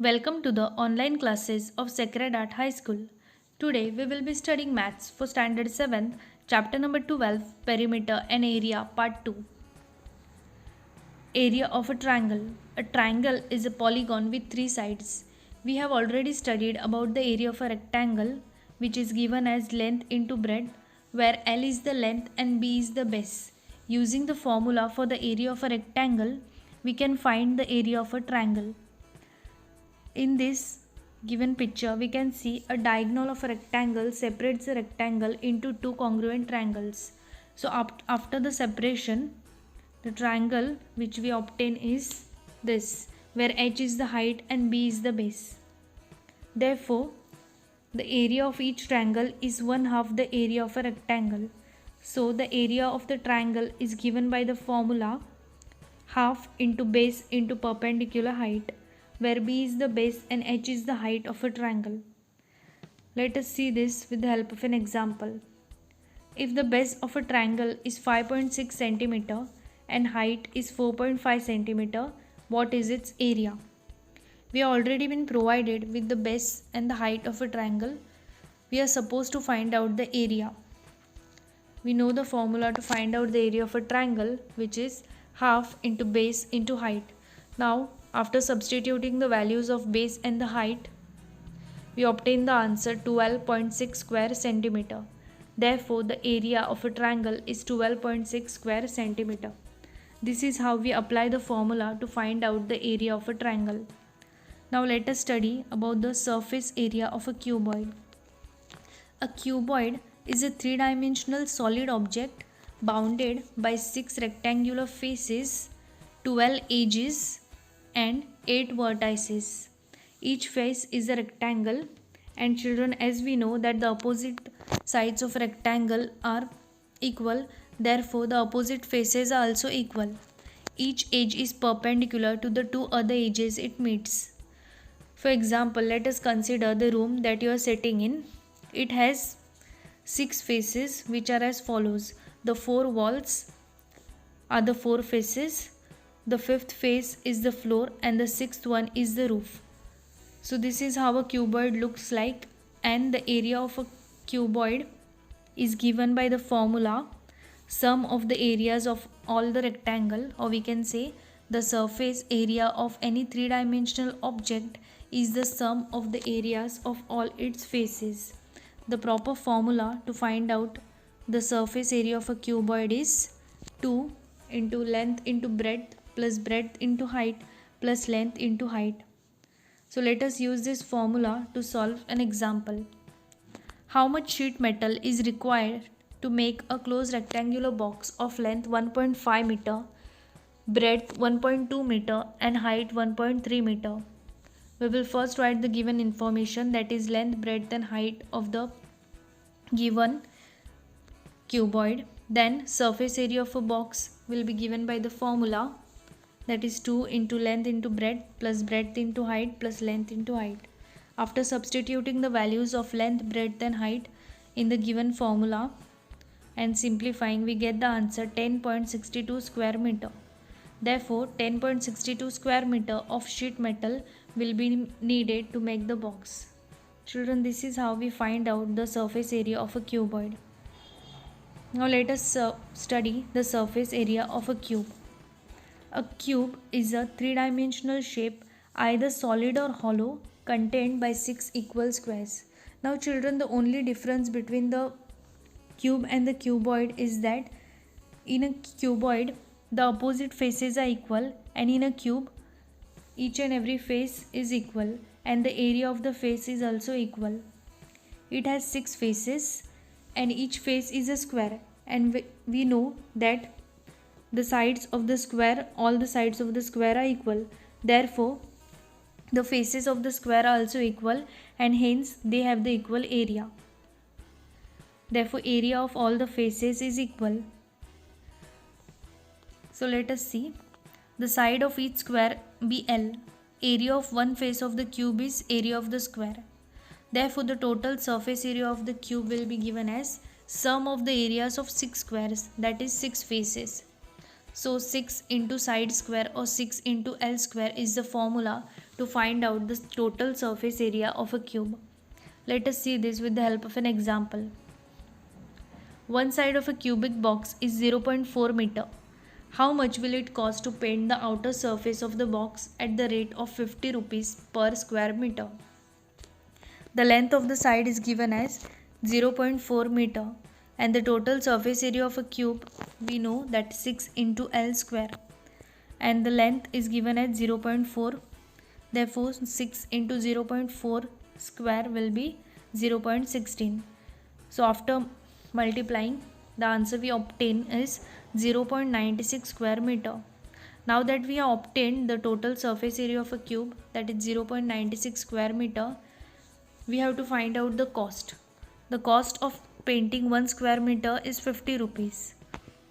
Welcome to the online classes of Sacred Art High School. Today we will be studying Maths for Standard 7, Chapter number 12, Perimeter and Area, Part 2. Area of a triangle. A triangle is a polygon with three sides. We have already studied about the area of a rectangle, which is given as length into breadth, where L is the length and B is the base. Using the formula for the area of a rectangle, we can find the area of a triangle. In this given picture, we can see a diagonal of a rectangle separates the rectangle into two congruent triangles. So after the separation, the triangle which we obtain is this, where h is the height and b is the base. Therefore, the area of each triangle is one half the area of a rectangle. So the area of the triangle is given by the formula half into base into perpendicular height, where b is the base and h is the height of a triangle. Let us see this with the help of an example. If the base of a triangle is 5.6 cm and height is 4.5 cm, what is its area? We have already been provided with the base and the height of a triangle. We are supposed to find out the area. We know the formula to find out the area of a triangle, which is half into base into height. Now, after substituting the values of base and the height, we obtain the answer 12.6 square centimeter. Therefore, the area of a triangle is 12.6 square centimeter. This is how we apply the formula to find out the area of a triangle. Now let us study about the surface area of a cuboid. A cuboid is a three-dimensional solid object bounded by 6 rectangular faces, 12 edges and 8 vertices. Each face is a rectangle, and children, as we know that the opposite sides of a rectangle are equal, therefore the opposite faces are also equal. Each edge is perpendicular to the two other edges it meets. For example, let us consider the room that you are sitting in. It has 6 faces which are as follows. The 4 walls are the 4 faces, the 5th face is the floor, and the 6th one is the roof. So this is how a cuboid looks like, and the area of a cuboid is given by the formula sum of the areas of all the rectangle, or we can say the surface area of any three-dimensional object is the sum of the areas of all its faces. The proper formula to find out the surface area of a cuboid is 2 into length into breadth plus breadth into height plus length into height. So let us use this formula to solve an example. How much sheet metal is required to make a closed rectangular box of length 1.5 meter, breadth 1.2 meter and height 1.3 meter? We will first write the given information, that is length, breadth and height of the given cuboid. Then surface area of a box will be given by the formula, that is 2 into length into breadth plus breadth into height plus length into height. After substituting the values of length, breadth and height in the given formula and simplifying, we get the answer 10.62 square meter. Therefore, 10.62 square meter of sheet metal will be needed to make the box. Children, this is how we find out the surface area of a cuboid. Now let us study the surface area of a cube. A cube is a three-dimensional shape, either solid or hollow, contained by 6 equal squares. Now children, the only difference between the cube and the cuboid is that in a cuboid the opposite faces are equal, and in a cube each and every face is equal and the area of the face is also equal. It has 6 faces and each face is a square, and we know that the sides of the square, all the sides of the square are equal. Therefore, the faces of the square are also equal, and hence they have the equal area. Therefore, area of all the faces is equal. So let us see. The side of each square be L. Area of one face of the cube is area of the square. Therefore, the total surface area of the cube will be given as sum of the areas of 6 squares, that is 6 faces. So 6 into side square or 6 into L square is the formula to find out the total surface area of a cube. Let us see this with the help of an example. One side of a cubic box is 0.4 meter. How much will it cost to paint the outer surface of the box at the rate of 50 rupees per square meter? The length of the side is given as 0.4 meter and the total surface area of a cube we know that 6 into L square, and the length is given as 0.4. Therefore 6 into 0.4 square will be 0.16. So after multiplying, the answer we obtain is 0.96 square meter. Now that we have obtained the total surface area of a cube, that is 0.96 square meter, we have to find out the cost. The cost of painting 1 square meter is 50 rupees.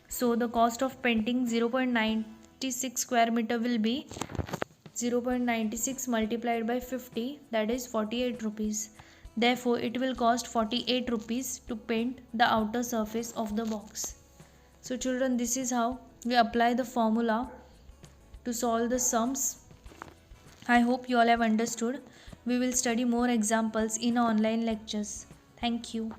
So the cost of painting 0.96 square meter will be 0.96 multiplied by 50, that is 48 rupees. Therefore, it will cost 48 rupees to paint the outer surface of the box. So children, this is how we apply the formula to solve the sums. I hope you all have understood. We will study more examples in online lectures. Thank you.